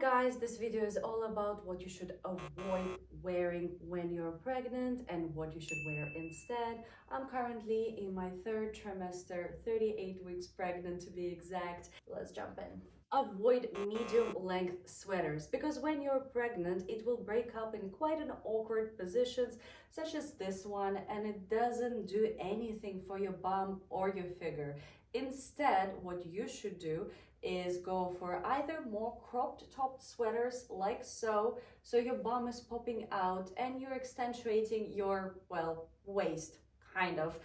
Guys, this video is all about what you should avoid wearing when you're pregnant and what you should wear instead. I'm currently in my third trimester, 38 weeks pregnant to be exact. Let's jump in. Avoid medium length sweaters because when you're pregnant it will break up in quite an awkward positions such as this one, and it doesn't do anything for your bum or your figure. Instead, what you should do is go for either more cropped top sweaters like so your bum is popping out and you're accentuating your, well, waist kind of,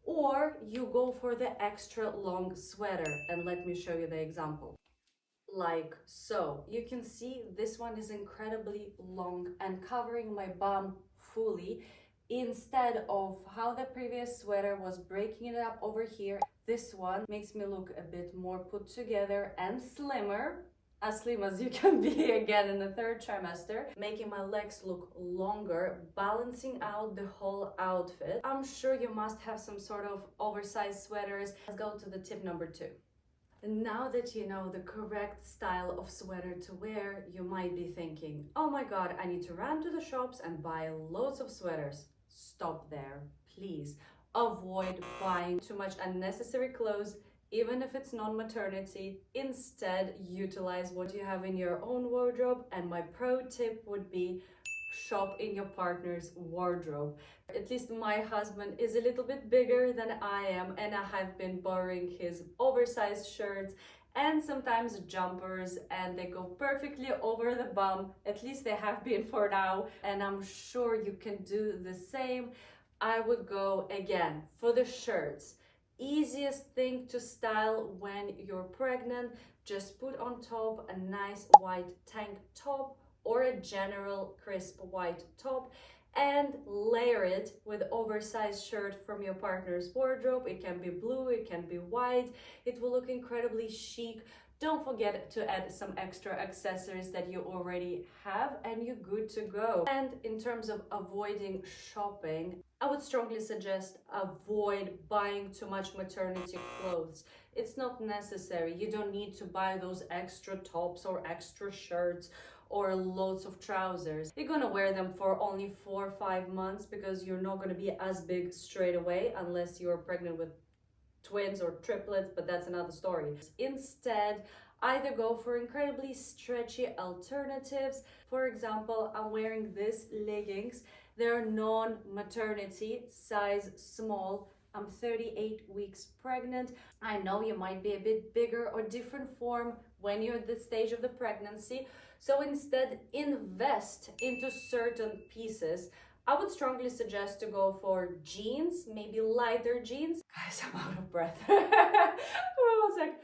or you go for the extra long sweater. And let me show you the example. Like so, you can see this one is incredibly long and covering my bum fully, instead of how the previous sweater was breaking it up over here. This one makes me look a bit more put together and slimmer, as slim as you can be again in the third trimester, making my legs look longer, balancing out the whole outfit. I'm sure you must have some sort of oversized sweaters. Let's go to the tip number 2. Now that you know the correct style of sweater to wear, you might be thinking, oh my god, I need to run to the shops and buy loads of sweaters. Stop there, please. Avoid buying too much unnecessary clothes, even if it's non-maternity. Instead, utilize what you have in your own wardrobe, and my pro tip would be shop in your partner's wardrobe. At least my husband is a little bit bigger than I am, and I have been borrowing his oversized shirts and sometimes jumpers, and they go perfectly over the bum. At least they have been for now, and I'm sure you can do the same. I would go again for the shirts. Easiest thing to style when you're pregnant, just put on top a nice white tank top or a general crisp white top and layer it with oversized shirt from your partner's wardrobe. It can be blue, it can be white. It will look incredibly chic. Don't forget to add some extra accessories that you already have and you're good to go. And in terms of avoiding shopping, I would strongly suggest avoid buying too much maternity clothes. It's not necessary. You don't need to buy those extra tops or extra shirts or loads of trousers. You're gonna wear them for only 4 or 5 months because you're not gonna be as big straight away unless you're pregnant with twins or triplets, but that's another story. Instead, either go for incredibly stretchy alternatives. For example, I'm wearing these leggings. They're non-maternity, size small. I'm 38 weeks pregnant. I know you might be a bit bigger or different form when you're at this stage of the pregnancy. So instead, invest into certain pieces. I would strongly suggest to go for jeans, maybe lighter jeans. Guys, I'm out of breath. I was like,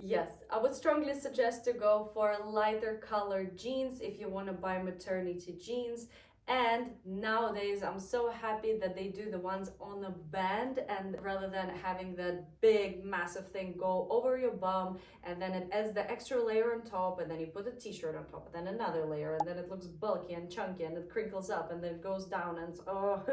yes, I would strongly suggest to go for lighter colored jeans if you want to buy maternity jeans. And nowadays, I'm so happy that they do the ones on a band, and rather than having that big massive thing go over your bum, and then it adds the extra layer on top, and then you put a t-shirt on top, and then another layer, and then it looks bulky and chunky, and it crinkles up, and then it goes down, and oh,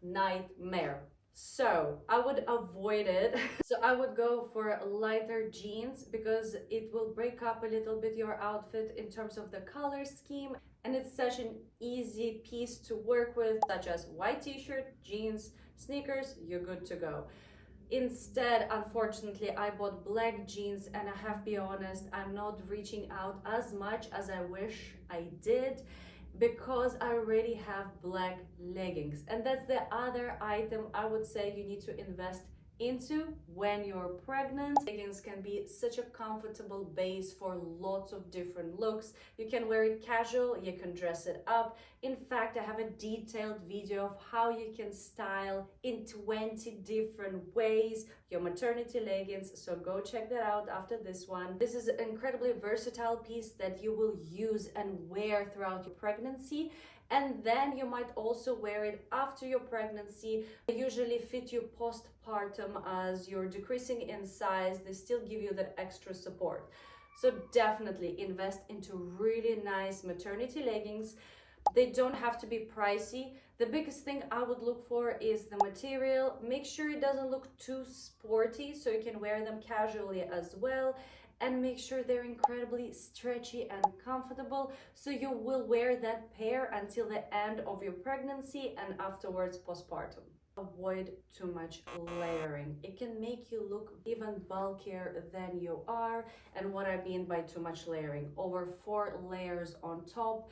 nightmare. So I would avoid it. So I would go for lighter jeans because it will break up a little bit your outfit in terms of the color scheme, and it's such an easy piece to work with, such as white t-shirt, jeans, sneakers, you're good to go. Instead, unfortunately, I bought black jeans, and I have to be honest, I'm not reaching out as much as I wish I did, because I already have black leggings. And that's the other item I would say you need to invest into when you're pregnant. Leggings can be such a comfortable base for lots of different looks. You can wear it casual, you can dress it up. In fact, I have a detailed video of how you can style in 20 different ways your maternity leggings, so go check that out after this one. This is an incredibly versatile piece that you will use and wear throughout your pregnancy, and then you might also wear it after your pregnancy. They usually fit you postpartum as you're decreasing in size. They still give you that extra support. So definitely invest into really nice maternity leggings. They don't have to be pricey. The biggest thing I would look for is the material. Make sure it doesn't look too sporty so you can wear them casually as well. and make sure they're incredibly stretchy and comfortable, so you will wear that pair until the end of your pregnancy and afterwards postpartum. Avoid too much layering. It can make you look even bulkier than you are. And what I mean by too much layering, over 4 layers on top,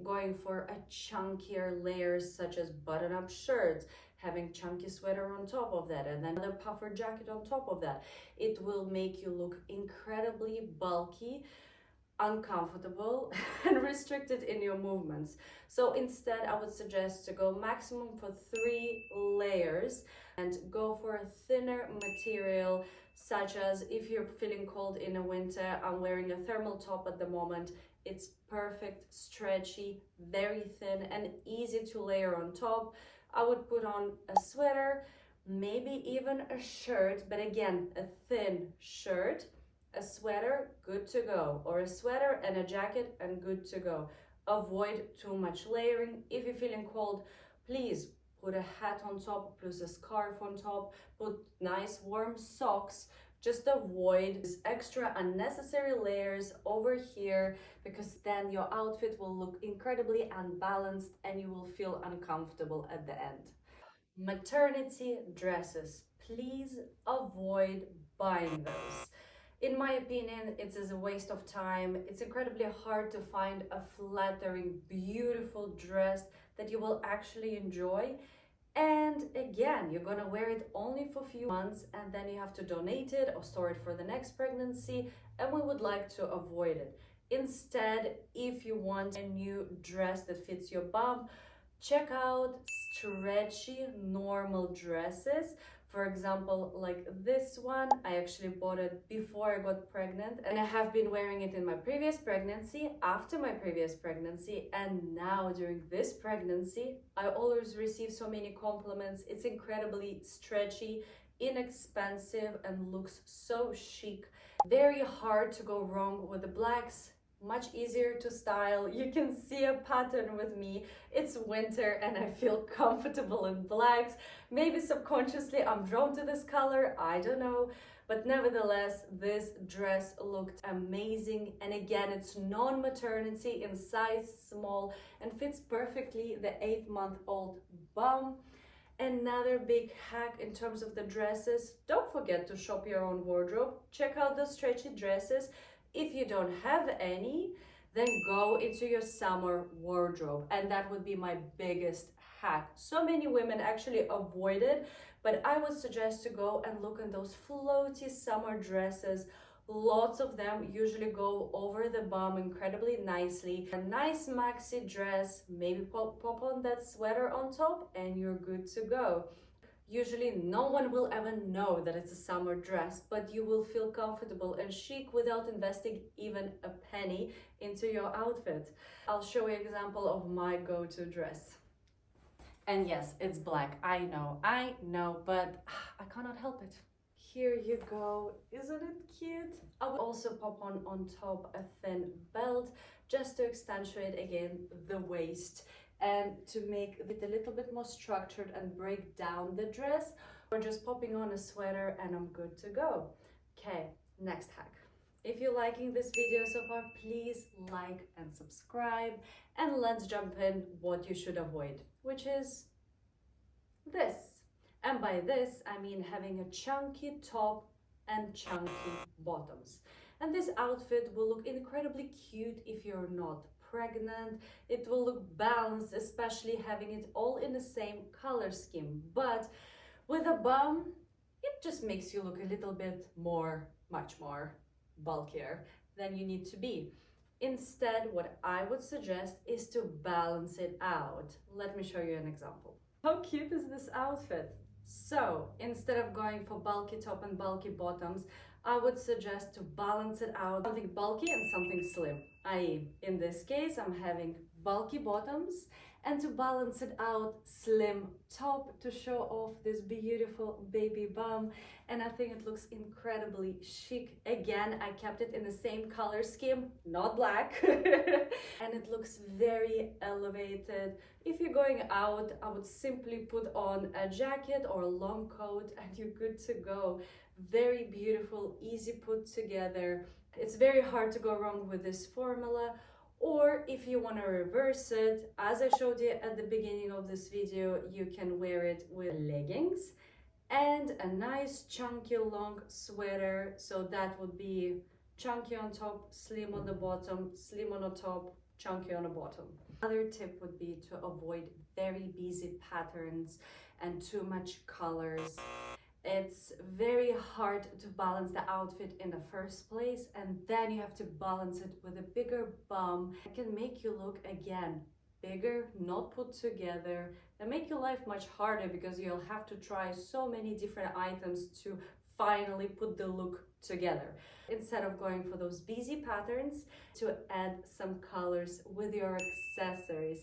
going for a chunkier layers such as button-up shirts, having chunky sweater on top of that, and then another puffer jacket on top of that. It will make you look incredibly bulky, uncomfortable, and restricted in your movements. So instead, I would suggest to go maximum for 3 layers and go for a thinner material, such as if you're feeling cold in the winter. I'm wearing a thermal top at the moment. It's perfect, stretchy, very thin, and easy to layer on top. I would put on a sweater, maybe even a shirt, but again, a thin shirt, a sweater, good to go, or a sweater and a jacket and good to go. Avoid too much layering. If you're feeling cold, please put a hat on top, plus a scarf on top, put nice warm socks. Just avoid these extra unnecessary layers over here, because then your outfit will look incredibly unbalanced and you will feel uncomfortable at the end. Maternity dresses, please avoid buying those. In my opinion, it's a waste of time. It's incredibly hard to find a flattering, beautiful dress that you will actually enjoy. And again, you're gonna wear it only for a few months and then you have to donate it or store it for the next pregnancy, and we would like to avoid it. Instead, if you want a new dress that fits your bum, check out stretchy normal dresses. For example, like this one, I actually bought it before I got pregnant, and I have been wearing it in my previous pregnancy, after my previous pregnancy, and now during this pregnancy. I always receive so many compliments. It's incredibly stretchy, inexpensive, and looks so chic. Very hard to go wrong with the blacks. Much easier to style. You can see a pattern with me. It's winter and I feel comfortable in blacks. Maybe subconsciously I'm drawn to this color, I don't know. But nevertheless, this dress looked amazing. And again, it's non-maternity, in size small, and fits perfectly the 8-month-old bum. Another big hack in terms of the dresses, don't forget to shop your own wardrobe. Check out the stretchy dresses. If you don't have any, then go into your summer wardrobe. And that would be my biggest hack. So many women actually avoid it, but I would suggest to go and look at those floaty summer dresses. Lots of them usually go over the bum incredibly nicely. A nice maxi dress, maybe pop on that sweater on top, and you're good to go. Usually no one will ever know that it's a summer dress, but you will feel comfortable and chic without investing even a penny into your outfit. I'll show you an example of my go-to dress. And yes, it's black, I know, but I cannot help it. Here you go, isn't it cute? I will also pop on top a thin belt, just to accentuate again the waist, and to make it a little bit more structured and break down the dress, or just popping on a sweater and I'm good to go. Okay, next hack. If you're liking this video so far, please like and subscribe, and let's jump in what you should avoid, which is this. And by this, I mean having a chunky top and chunky bottoms. And this outfit will look incredibly cute if you're not pregnant. It will look balanced, especially having it all in the same color scheme. But with a bum, it just makes you look a little bit more, much more bulkier than you need to be. Instead, what I would suggest is to balance it out. Let me show you an example. How cute is this outfit? So instead of going for bulky top and bulky bottoms, I would suggest to balance it out, something bulky and something slim. I.e., in this case, I'm having bulky bottoms, and to balance it out, slim top to show off this beautiful baby bum. And I think it looks incredibly chic. Again, I kept it in the same color scheme, not black. And it looks very elevated. If you're going out, I would simply put on a jacket or a long coat and you're good to go. Very beautiful, easy put together. It's very hard to go wrong with this formula. Or if you want to reverse it, as I showed you at the beginning of this video, you can wear it with leggings and a nice chunky long sweater. So that would be chunky on top, slim on the bottom, slim on the top, chunky on the bottom. Another tip would be to avoid very busy patterns and too much colors. It's very hard to balance the outfit in the first place, and then you have to balance it with a bigger bum. It can make you look, again, bigger, not put together, and make your life much harder because you'll have to try so many different items to finally put the look together. Instead of going for those busy patterns, to add some colors with your accessories.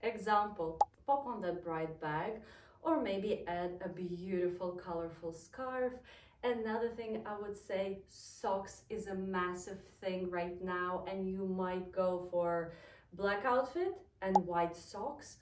Example, pop on that bright bag, or maybe add a beautiful colorful scarf. Another thing I would say, socks is a massive thing right now, and you might go for black outfit and white socks,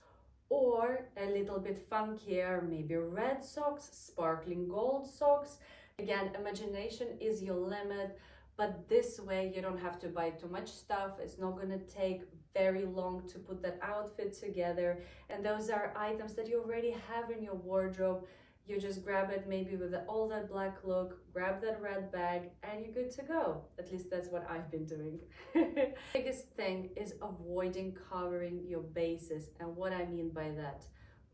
or a little bit funkier, maybe red socks, sparkling gold socks. Again, imagination is your limit, but this way you don't have to buy too much stuff. It's not going to take very long to put that outfit together, and those are items that you already have in your wardrobe. You just grab it, maybe with all that black look, grab that red bag, and you're good to go. At least that's what I've been doing. Biggest thing is avoiding covering your bases, and what I mean by that,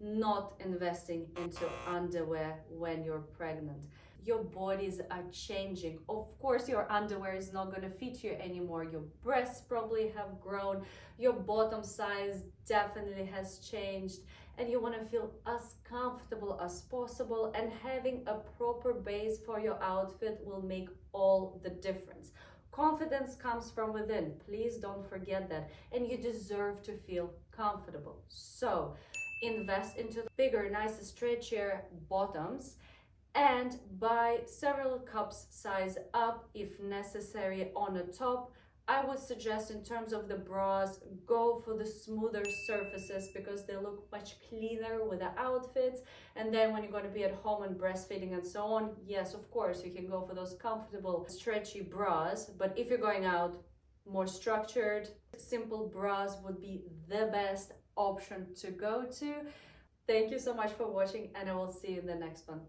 not investing into underwear when you're pregnant. Your bodies are changing. Of course, your underwear is not going to fit you anymore. Your breasts probably have grown. Your bottom size definitely has changed. And you want to feel as comfortable as possible. And having a proper base for your outfit will make all the difference. Confidence comes from within. Please don't forget that. And you deserve to feel comfortable. So invest into bigger, nicer, stretchier bottoms, and buy several cups size up if necessary on the top. I would suggest, in terms of the bras, go for the smoother surfaces because they look much cleaner with the outfits. And then when you're going to be at home and breastfeeding and so on, yes, of course, you can go for those comfortable, stretchy bras. But if you're going out, more structured, simple bras would be the best option to go to. Thank you so much for watching, and I will see you in the next one.